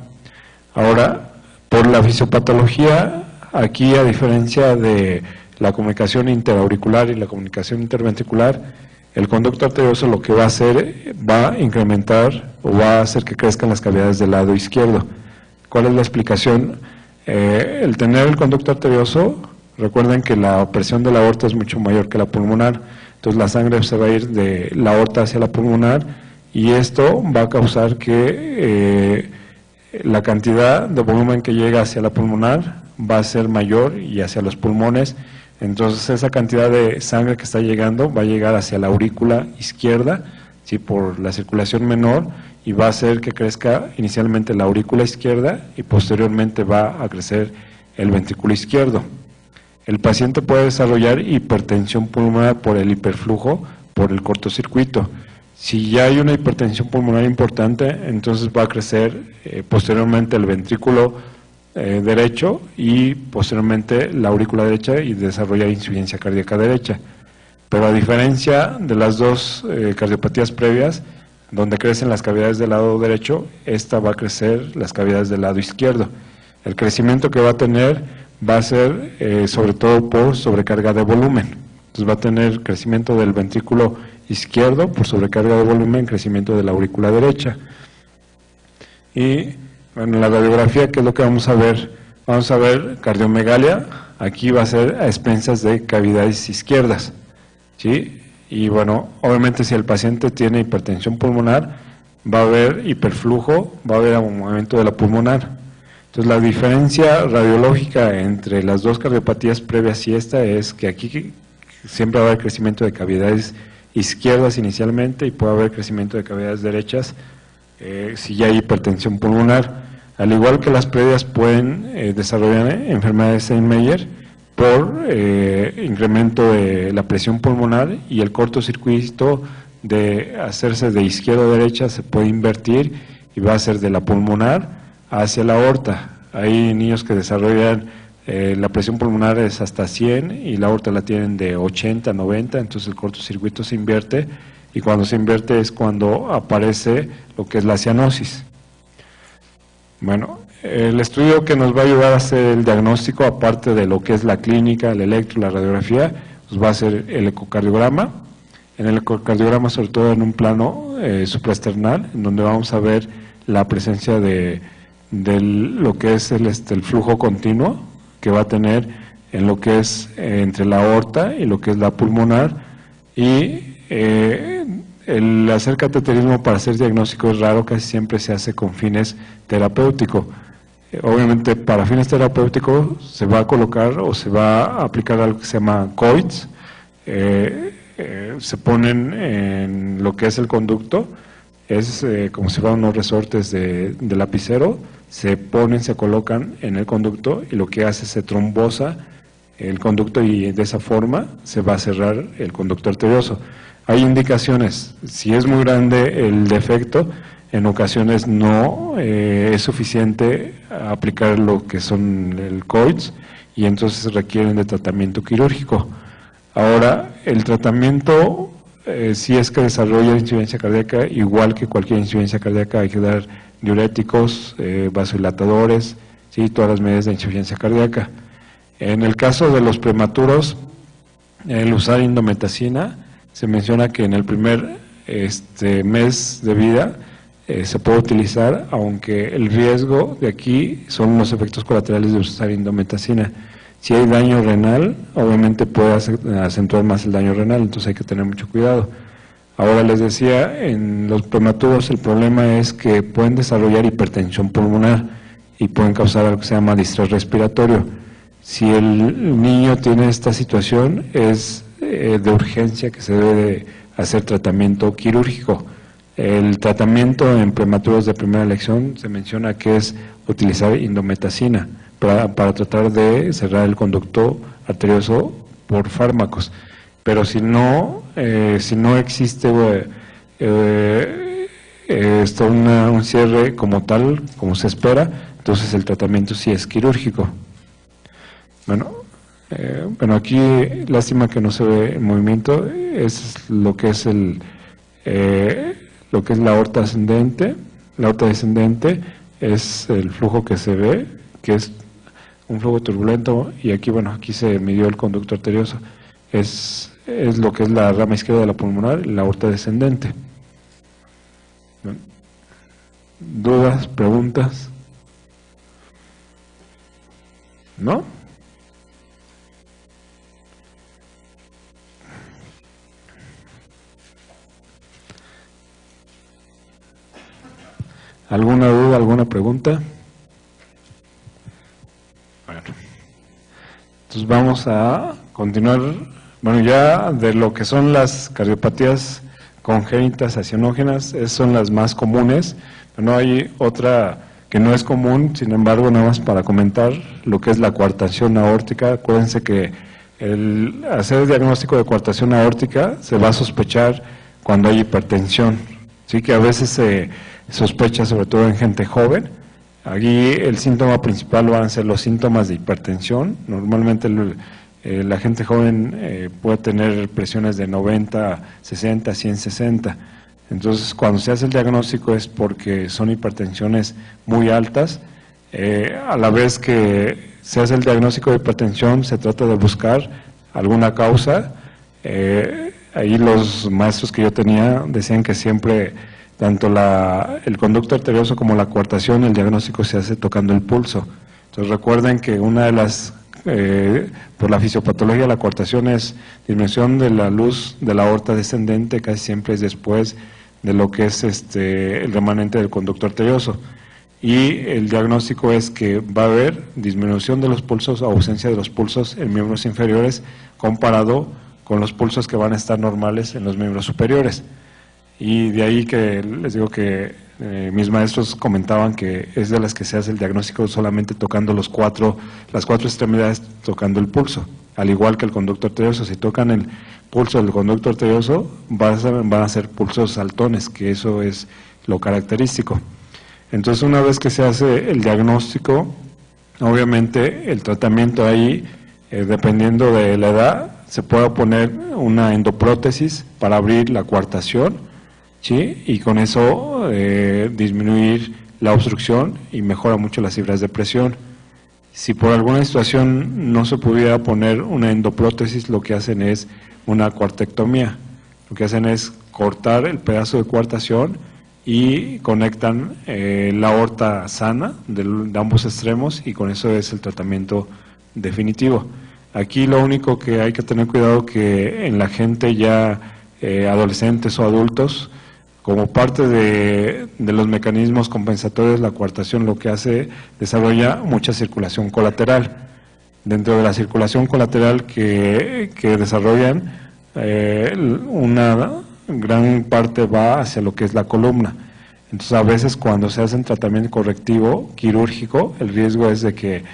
Ahora, por la fisiopatología, aquí a diferencia de la comunicación interauricular y la comunicación interventricular, el conducto arterioso lo que va a hacer, va a incrementar o va a hacer que crezcan las cavidades del lado izquierdo. ¿Cuál es la explicación? El tener el conducto arterioso, recuerden que la presión de la aorta es mucho mayor que la pulmonar, entonces la sangre se va a ir de la aorta hacia la pulmonar y esto va a causar que la cantidad de volumen que llega hacia la pulmonar va a ser mayor y hacia los pulmones. Entonces esa cantidad de sangre que está llegando va a llegar hacia la aurícula izquierda, ¿sí? Por la circulación menor, y va a hacer que crezca inicialmente la aurícula izquierda y posteriormente va a crecer el ventrículo izquierdo. El paciente puede desarrollar hipertensión pulmonar por el hiperflujo, por el cortocircuito. Si ya hay una hipertensión pulmonar importante, entonces va a crecer posteriormente el ventrículo derecho y posteriormente la aurícula derecha y desarrollar insuficiencia cardíaca derecha. Pero a diferencia de las dos cardiopatías previas, donde crecen las cavidades del lado derecho, esta va a crecer las cavidades del lado izquierdo. El crecimiento que va a tener va a ser sobre todo por sobrecarga de volumen. Entonces va a tener crecimiento del ventrículo izquierdo por sobrecarga de volumen, crecimiento de la aurícula derecha. Y bueno, la radiografía, ¿qué es lo que vamos a ver? Vamos a ver cardiomegalia, aquí va a ser a expensas de cavidades izquierdas, ¿sí? Y bueno, obviamente si el paciente tiene hipertensión pulmonar, va a haber hiperflujo, va a haber movimiento de la pulmonar. Entonces la diferencia radiológica entre las dos cardiopatías previas y esta es que aquí siempre va a haber crecimiento de cavidades izquierdas inicialmente y puede haber crecimiento de cavidades derechas si ya hay hipertensión pulmonar. Al igual que las previas pueden desarrollar enfermedad de Steinmeyer por incremento de la presión pulmonar y el cortocircuito de hacerse de izquierda a derecha se puede invertir y va a ser de la pulmonar hacia la aorta. Hay niños que desarrollan la presión pulmonar es hasta 100 y la aorta la tienen de 80, 90, entonces el cortocircuito se invierte y cuando se invierte es cuando aparece lo que es la cianosis. Bueno, el estudio que nos va a ayudar a hacer el diagnóstico, aparte de lo que es la clínica, el electro, la radiografía, pues va a ser el ecocardiograma. En el ecocardiograma, sobre todo en un plano supraesternal, en donde vamos a ver la presencia de lo que es el flujo continuo que va a tener en lo que es entre la aorta y lo que es la pulmonar, y el hacer cateterismo para hacer diagnóstico es raro, casi siempre se hace con fines terapéuticos. Obviamente para fines terapéuticos se va a colocar o se va a aplicar algo que se llama COIDS, se ponen en lo que es el conducto, es como si fueran unos resortes de lapicero, se ponen, se colocan en el conducto y lo que hace se trombosa el conducto y de esa forma se va a cerrar el conducto arterioso. Hay indicaciones, si es muy grande el defecto, en ocasiones no es suficiente aplicar lo que son el COIDS y entonces requieren de tratamiento quirúrgico. Ahora, el tratamiento, si es que desarrolla insuficiencia cardíaca, igual que cualquier insuficiencia cardíaca, hay que dar diuréticos, vasodilatadores, ¿sí? Todas las medidas de insuficiencia cardíaca. En el caso de los prematuros, el usar indometacina, se menciona que en el primer mes de vida se puede utilizar, aunque el riesgo de aquí son los efectos colaterales de usar indometacina. Si hay daño renal, obviamente puede acentuar más el daño renal, entonces hay que tener mucho cuidado. Ahora les decía, en los prematuros el problema es que pueden desarrollar hipertensión pulmonar y pueden causar algo que se llama distrés respiratorio. Si el niño tiene esta situación, es de urgencia que se debe de hacer tratamiento quirúrgico. El tratamiento en prematuros de primera elección se menciona que es utilizar indometacina para tratar de cerrar el conducto arterioso por fármacos. Pero si no existe un cierre como tal, como se espera, entonces el tratamiento sí es quirúrgico. Bueno, aquí lástima que no se ve en movimiento, es lo que es la aorta ascendente. La aorta descendente es el flujo que se ve, que es un flujo turbulento, y aquí, bueno, aquí se midió el conducto arterioso. Es lo que es la rama izquierda de la pulmonar, la aorta descendente. Bueno, ¿dudas, preguntas? ¿No? ¿Alguna duda, alguna pregunta? Bueno, entonces vamos a continuar. Bueno, ya de lo que son las cardiopatías congénitas acionógenas, esas son las más comunes. No hay otra que no es común, sin embargo, nada más para comentar lo que es la coartación aórtica. Acuérdense que el hacer el diagnóstico de coartación aórtica se va a sospechar cuando hay hipertensión. Sí, que a veces se sospecha, sobre todo en gente joven. Aquí el síntoma principal van a ser los síntomas de hipertensión. Normalmente la gente joven puede tener presiones de 90, 60, 160. Entonces, cuando se hace el diagnóstico es porque son hipertensiones muy altas. A la vez que se hace el diagnóstico de hipertensión, se trata de buscar alguna causa. Ahí los maestros que yo tenía decían que siempre, tanto el conducto arterioso como la coartación, el diagnóstico se hace tocando el pulso. Entonces recuerden que una de las, por la fisiopatología de la coartación es disminución de la luz de la aorta descendente, casi siempre es después de lo que es el remanente del conducto arterioso. Y el diagnóstico es que va a haber disminución de los pulsos o ausencia de los pulsos en miembros inferiores comparado con los pulsos que van a estar normales en los miembros superiores. Y de ahí que les digo que mis maestros comentaban que es de las que se hace el diagnóstico solamente tocando las cuatro extremidades, tocando el pulso, al igual que el conducto arterioso. Si tocan el pulso del conducto arterioso, van a ser pulsos saltones, que eso es lo característico. Entonces, una vez que se hace el diagnóstico, Obviamente el tratamiento ahí, dependiendo de la edad, se puede poner una endoprótesis para abrir la coartación, ¿sí? Y con eso disminuir la obstrucción y mejora mucho las fibras de presión. Si por alguna situación no se pudiera poner una endoprótesis, lo que hacen es una cuartectomía. Lo que hacen es cortar el pedazo de coartación y conectan la aorta sana de ambos extremos, y con eso es el tratamiento definitivo. Aquí lo único que hay que tener cuidado que en la gente ya adolescentes o adultos, como parte de los mecanismos compensatorios, la coartación lo que hace, desarrolla mucha circulación colateral. Dentro de la circulación colateral que desarrollan, una gran parte va hacia lo que es la columna. Entonces, a veces cuando se hace un tratamiento correctivo quirúrgico, el riesgo es de que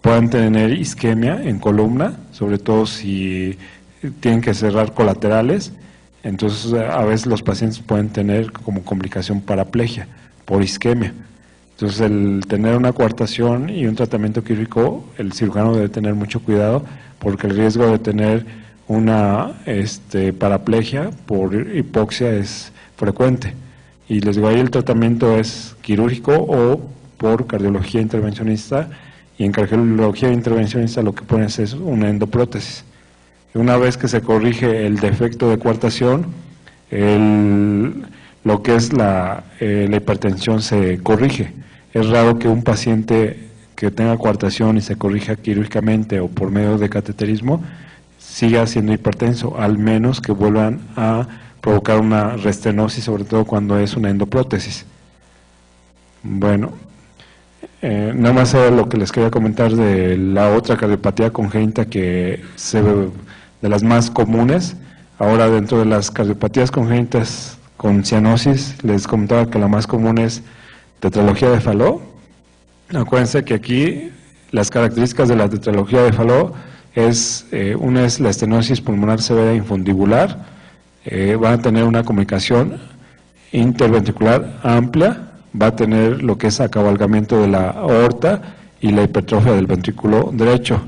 puedan tener isquemia en columna, sobre todo si tienen que cerrar colaterales. Entonces, a veces los pacientes pueden tener como complicación paraplegia por isquemia. Entonces, el tener una coartación y un tratamiento quirúrgico, el cirujano debe tener mucho cuidado, porque el riesgo de tener una paraplegia por hipoxia es frecuente. Y les digo, ahí el tratamiento es quirúrgico o por cardiología intervencionista, y en cardiología intervencionista lo que pones es una endoprótesis. Y una vez que se corrige el defecto de coartación, lo que es la hipertensión se corrige. Es raro que un paciente que tenga coartación y se corrija quirúrgicamente o por medio de cateterismo siga siendo hipertenso, al menos que vuelvan a provocar una restenosis, sobre todo cuando es una endoprótesis. Bueno, nada más era lo que les quería comentar de la otra cardiopatía congénita, que se ve de las más comunes. Ahora, dentro de las cardiopatías congénitas con cianosis, les comentaba que la más común es tetralogía de Fallot. Acuérdense que aquí las características de la tetralogía de Fallot una es la estenosis pulmonar severa infundibular. Van a tener una comunicación interventricular amplia, va a tener lo que es acabalgamiento de la aorta y la hipertrofia del ventrículo derecho.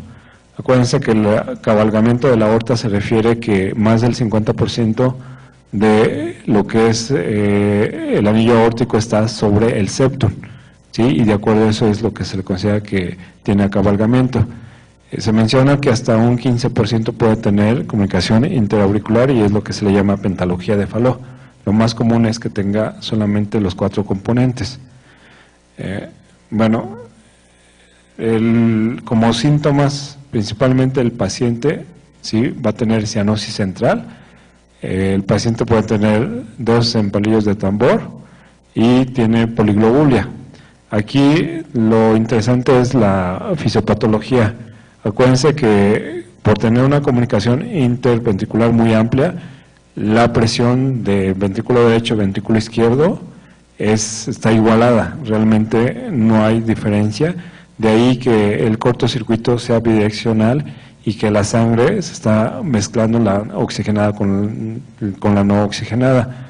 Acuérdense que el acabalgamiento de la aorta se refiere que más del 50% de lo que es el anillo aórtico está sobre el septum, ¿sí? Y de acuerdo a eso es lo que se le considera que tiene acabalgamiento. Se menciona que hasta un 15% puede tener comunicación interauricular, y es lo que se le llama pentalogía de Fallot. Lo más común es que tenga solamente los 4 componentes. Como síntomas, principalmente el paciente, ¿sí?, va a tener cianosis central. El paciente puede tener 2 empalillos de tambor y tiene poliglobulia. Aquí lo interesante es la fisiopatología. Acuérdense que por tener una comunicación interventricular muy amplia, la presión de ventrículo derecho y ventrículo izquierdo está igualada, realmente no hay diferencia. De ahí que el cortocircuito sea bidireccional y que la sangre se está mezclando, la oxigenada con la no oxigenada.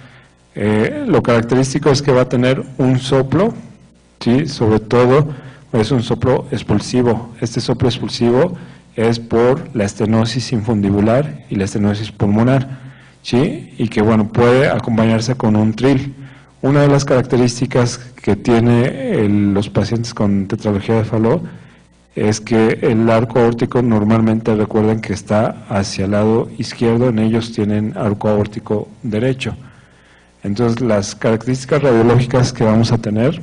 Lo característico es que va a tener un soplo, ¿sí? Sobre todo es un soplo expulsivo. Este soplo expulsivo es por la estenosis infundibular y la estenosis pulmonar, ¿sí? Y que puede acompañarse con un tril. Una de las características que tiene los pacientes con tetralogía de Fallot es que el arco aórtico normalmente, recuerden que está hacia el lado izquierdo, en ellos tienen arco aórtico derecho. Entonces, las características radiológicas que vamos a tener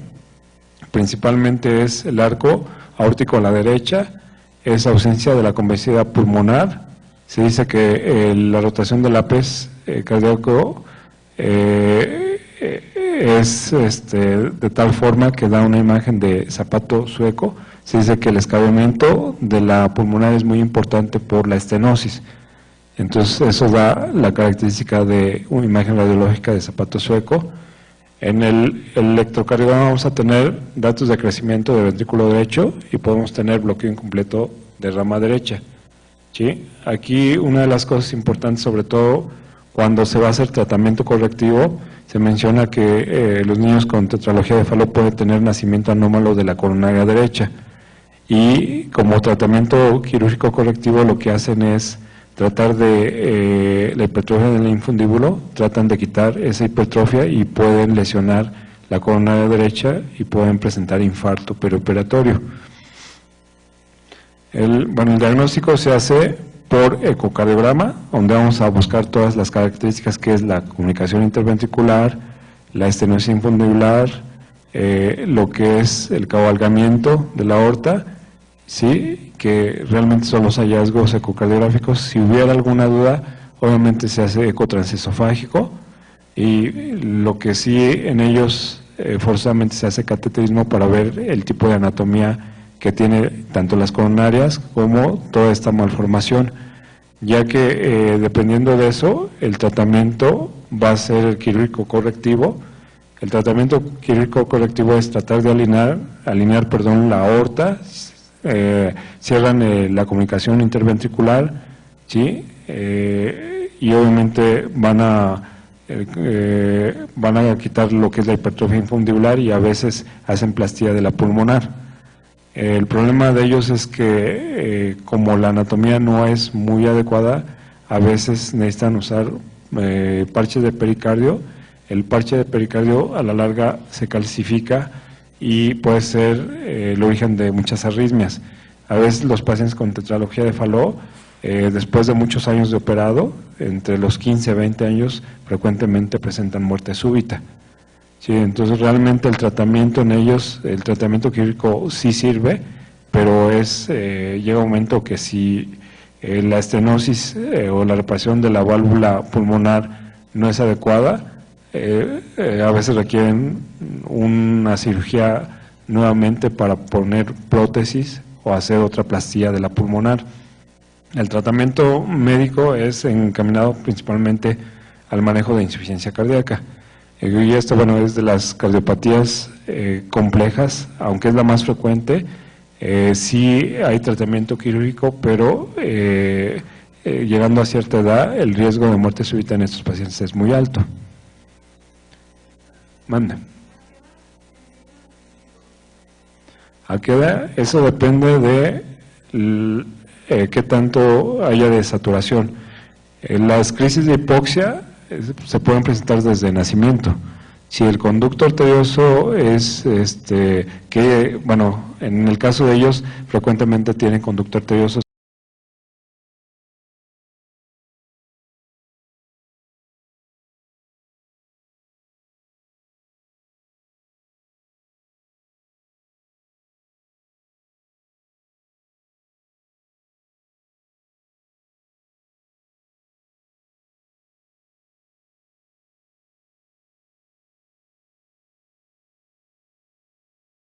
principalmente es el arco aórtico a la derecha, es ausencia de la convexidad pulmonar. Se dice que la rotación del apes cardíaco es de tal forma que da una imagen de zapato sueco. Se dice que el escabamiento de la pulmonar es muy importante por la estenosis. Entonces, eso da la característica de una imagen radiológica de zapato sueco. En el electrocardiograma vamos a tener datos de crecimiento del ventrículo derecho y podemos tener bloqueo incompleto de rama derecha, ¿sí? Aquí una de las cosas importantes, sobre todo cuando se va a hacer tratamiento correctivo, se menciona que los niños con tetralogía de Fallot pueden tener nacimiento anómalo de la coronaria derecha, y como tratamiento quirúrgico correctivo lo que hacen es tratar de la hipertrofia del infundíbulo, tratan de quitar esa hipertrofia y pueden lesionar la coronaria derecha y pueden presentar infarto perioperatorio. El diagnóstico se hace por ecocardiograma, donde vamos a buscar todas las características que es la comunicación interventricular, la estenosis infundibular, lo que es el cabalgamiento de la aorta, ¿sí? Que realmente son los hallazgos ecocardiográficos. Si hubiera alguna duda, obviamente se hace eco transesofágico, y lo que sí en ellos forzosamente se hace cateterismo para ver el tipo de anatomía que tiene tanto las coronarias como toda esta malformación, ya que dependiendo de eso, el tratamiento va a ser el quirúrgico correctivo. El tratamiento quirúrgico correctivo es tratar de alinear la aorta, cierran la comunicación interventricular, ¿sí? Y obviamente van a quitar lo que es la hipertrofia infundibular y a veces hacen plastía de la pulmonar. El problema de ellos es que como la anatomía no es muy adecuada, a veces necesitan usar parches de pericardio. El parche de pericardio a la larga se calcifica y puede ser el origen de muchas arritmias. A veces los pacientes con tetralogía de Fallot, después de muchos años de operado, entre los 15 y 20 años, frecuentemente presentan muerte súbita. Sí, entonces realmente el tratamiento en ellos, el tratamiento quirúrgico sí sirve, pero llega un momento que si la estenosis o la reparación de la válvula pulmonar no es adecuada, a veces requieren una cirugía nuevamente para poner prótesis o hacer otra plastía de la pulmonar. El tratamiento médico es encaminado principalmente al manejo de insuficiencia cardíaca. Y esto, es de las cardiopatías complejas, aunque es la más frecuente. Sí hay tratamiento quirúrgico, pero llegando a cierta edad, el riesgo de muerte súbita en estos pacientes es muy alto. Manda. ¿A qué edad? Eso depende de qué tanto haya de saturación. Las crisis de hipoxia se pueden presentar desde nacimiento. Si el conducto arterioso es, en el caso de ellos, frecuentemente tienen conducto arterioso